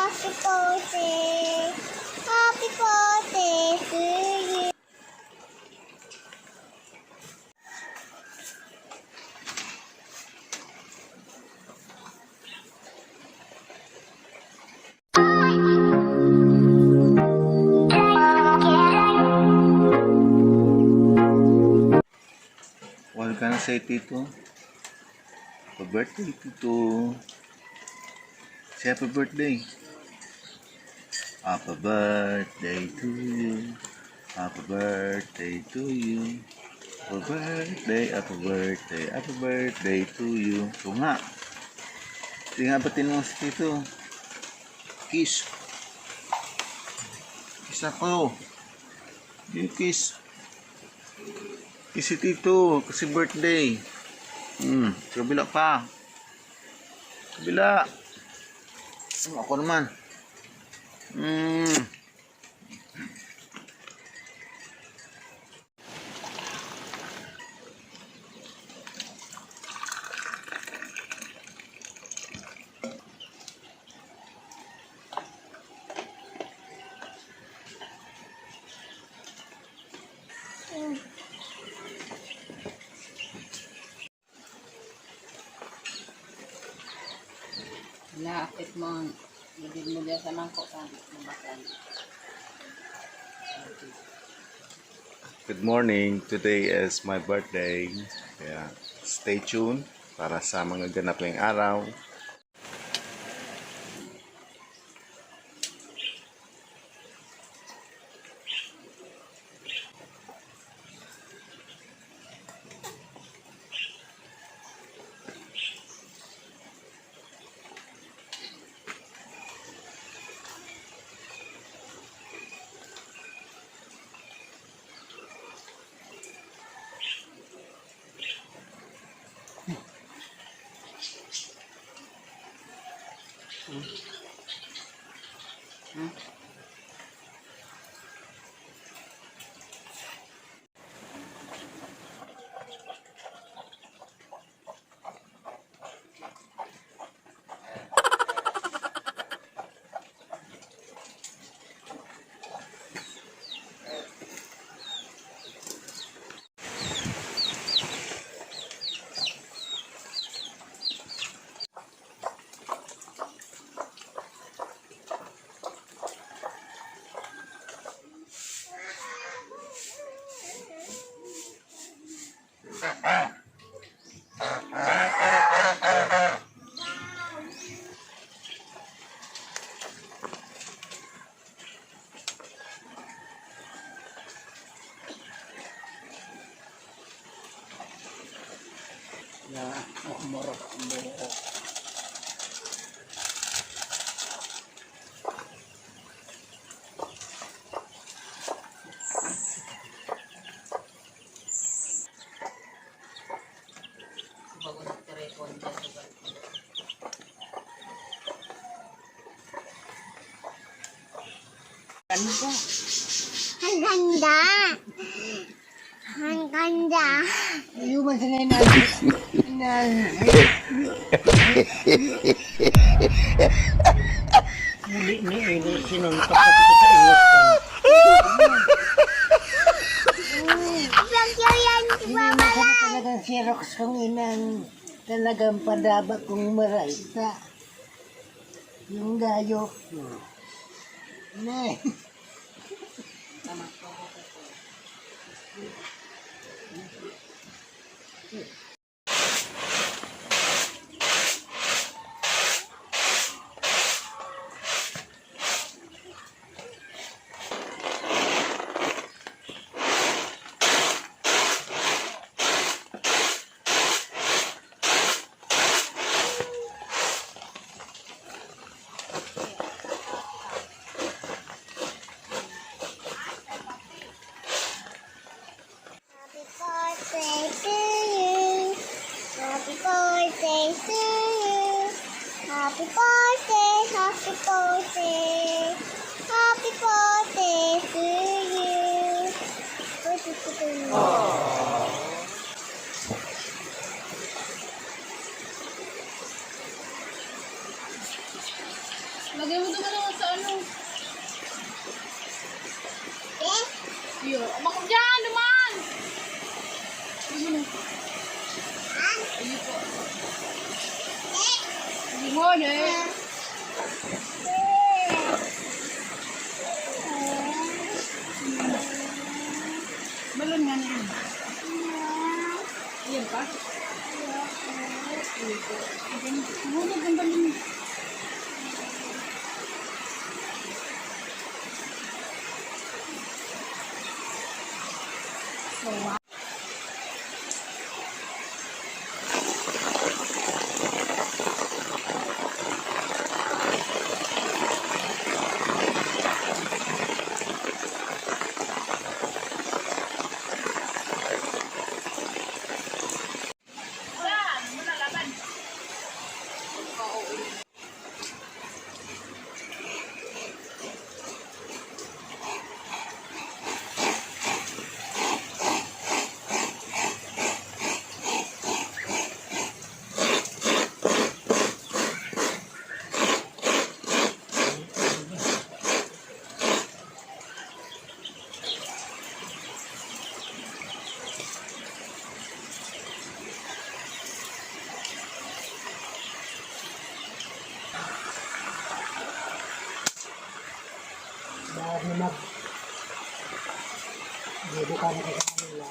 happy birthday to you. What can I say, Tito? Happy birthday, Tito. Say happy birthday. Happy birthday to you. Happy birthday to you. Happy birthday, happy birthday, happy birthday to you. So nga. Sige nga, batin mo si Tito. Kiss. Kiss ako. Yung kiss. Kiss si Tito. Kasi birthday. Kabila pa. Kabila. Ako naman. Naakit mo, hindi mo dyan sa mangkok ka, mabasan. Good morning. Today is my birthday. Kaya stay tuned para sa mga ganap ngayong araw. Umurok ang buhok. Bago nagtirekon dyan sa barko. Ano ba? Ang ganda. Ang ganda. Ayuman sa ngayon Ini sinuntok ako sa ilot ko. Bagyo yan si Mama Hindi Lai. talagang Xerox kong inang talagang padaba kong maraita. Yung gayo. Ne. Tama po. Happy birthday to you. Happy birthday, happy birthday. Happy birthday to you. Birthday to you. Lagay mo naman sa ano. Eh? Iyo, bakit dyan naman? Iyo mo. Ah? Iyo po. Eh? Iyo mo na eh. Balon nga na yun. Ayan pa. Iyo po. Ayan. Hulog ang balon. So, wow. Dahil naman, hindi ka na kanila.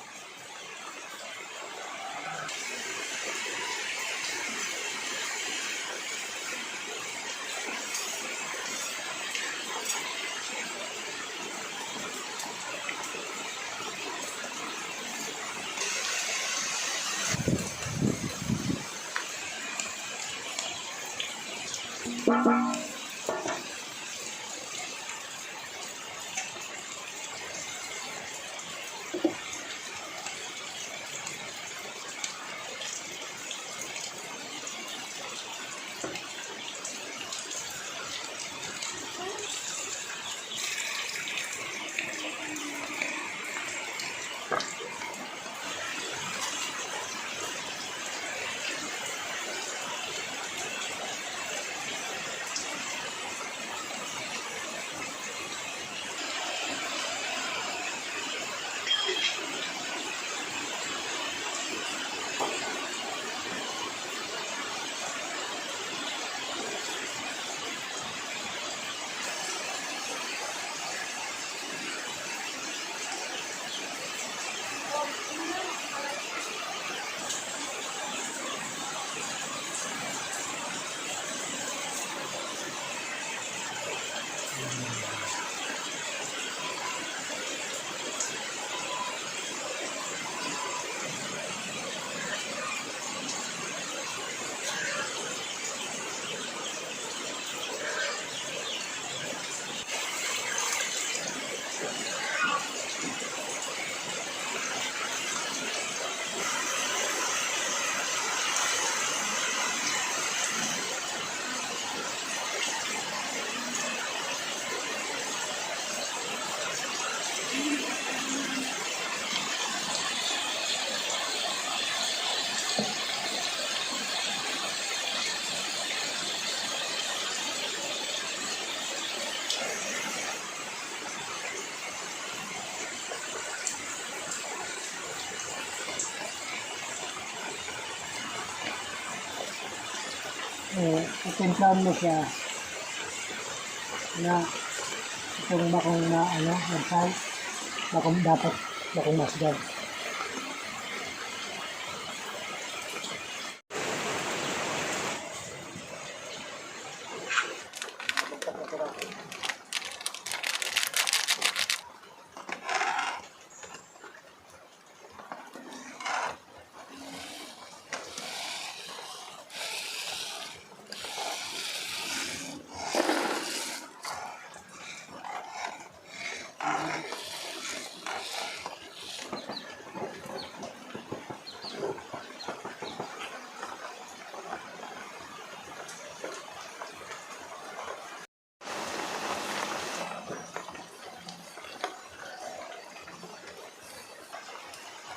Itimplahan mo siya na itong bakong na website, bakong masdar.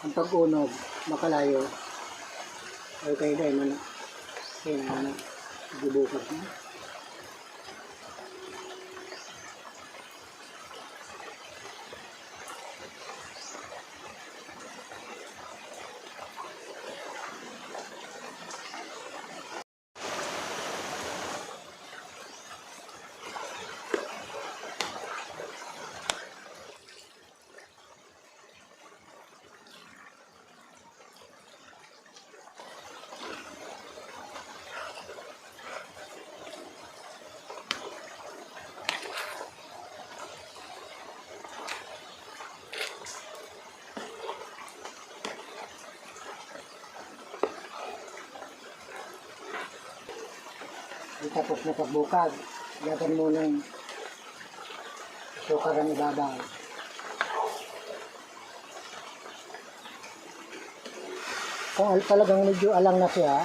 Ang pag-unog, makalayo, ay kayo dahil man, kaya na, gibukas na. Tapos na pagbukag, lagyan mo ng sukar ang ibabaw. Kung talagang medyo alang na siya,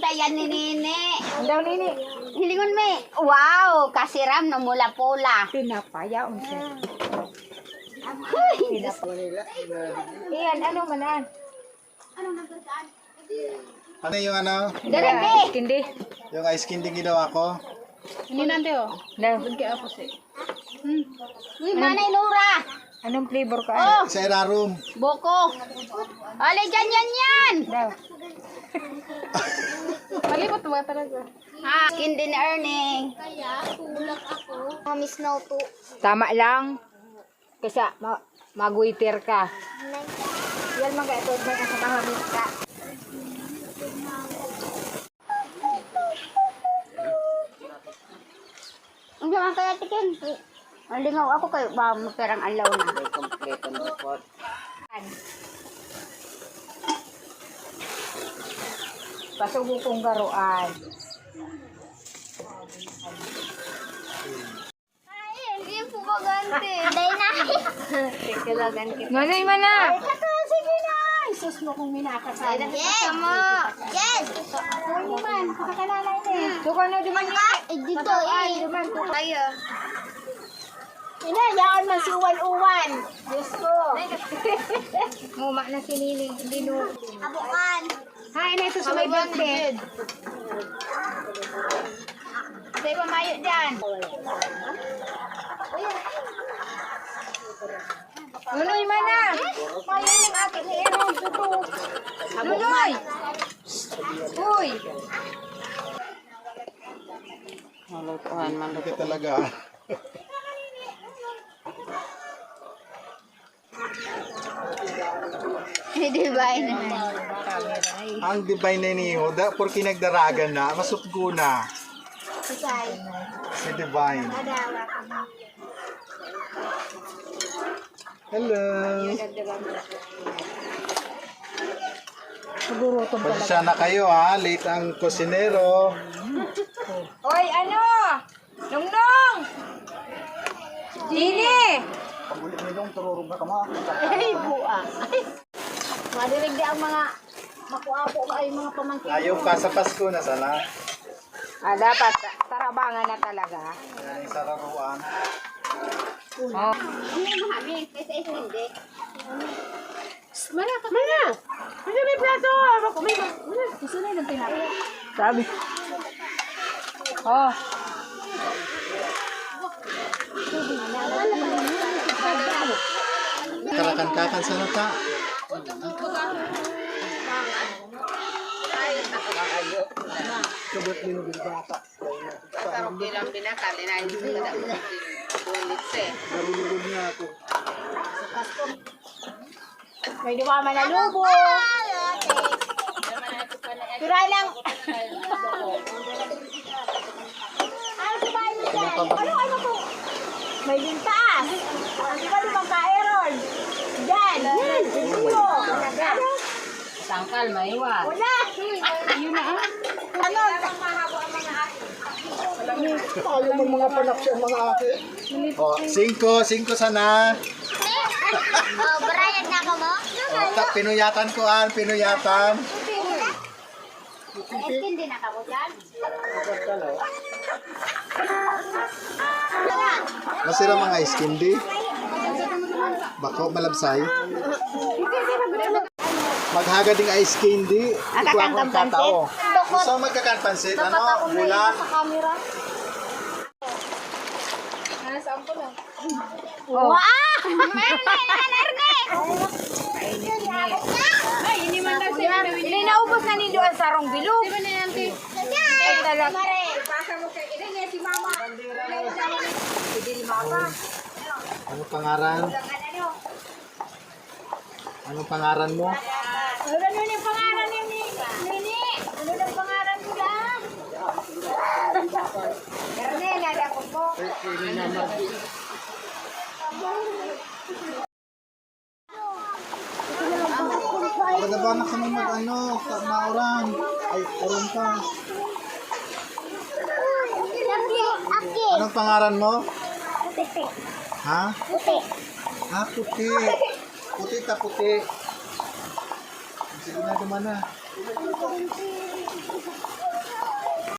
Dayan ni Nini. Daw Nini. Hilingon me. Wow, kasiram no mula pula. Pinapaya unsa. Iyan, ano manan? Ano yung ano? Darabi. Kindi. Yung ice candy ginawa ko? Hindi nante oh. Na, bigyan ako si. Uy, manay Nura. Anong flavor ka? Oh, Sa Erarum. boko. Alay, yan. Daw. Palibot mo talaga. Ha, skin din earning. Kaya, tulak ako. Miss no to. Tama lang. Kasi magwiter ka. Yan mga ito, may kasamahami ka. Ang mga kaya tikin. Malingaw ako kayo ba perang alaw na. Kompleto ng report. Pasubo kong garuan. Ay, hindi po magante. Day na. Tikalagan kita. Manay man na! Sige na. Isus mo kung minakasal. Yes. Yes. Ano man, makakalala niya. Suka na duman niya. Dito eh. Duman po kayo. Inayaan man si Uwan-Uwan. Diyos ko. Muma na si Nining. Lino. Abukan. Hay na ito sa may birthday. Say pa mayo dyan. Nunoy man na! Mayo yung akin ni Erod. Nunoy! Uy! Malutuhan man. Hindi ka talaga. Hindi ba ina? Ang divine na ni Huda, porque nagdaragan na, masupgo na. Susay. Si Divine. Adawa. Hello. Nagurutom pala. Pasensya na kayo ha, late ang kusinero. Oy, ano? Nungnong! Dini! Pagulit nilong, tururog na kama. Ay, buwa. Madirig di ang mga makuapo ay mga pamangkin. Ayaw pa sa Pasko na sana. Ah, dapat tarabangan na talaga. Yan yung sararuan. Oh. Ano yung mahami? Kaysa isa hindi. Mana ka mana? Ano may plato? Ako may gusto na yung pinaka. Sabi. Oh. Karakan-kakan sana ta. Kabut din ng bata. Narulugod niya ako. May diwa man na lubo. Tura lang. Ano to? May lintaas. Di ba lumang ka-Aaron? Diyan. Ano? Tangkal, maiwan. Wala. Yun na. Ano? Tayo ng mga panak siya mga ate. Oh, 5 sana. Oh, Brian na ka mo? Oh, pinuyatan ko pinuyatan. Hindi na ka mo dyan? Masira mga ice candy. Bako malabsay. Maghaga ding ice candy. Kakantang pansit? Gusto mo magkakan pansit? Ano? Bulan? Sa camera. Oh. Ay, hindi man daw siya. Hindi naubos na ni Doan sa rong bilog. Di ba na yan, Ti? Eh, talaga. Pasa mo kay Irene, si Mama. Ano pangaran? Anong pangaran mo? Ano yung pangalan ni Nini? Ano yung pangalan mo lang? Irene, nada ko po. Baga ba na kami mauran? Ay, uran ka. Anong pangaran mo? Ha? Puti. Ah, puti. Puti ta puti. Sige na, dumana.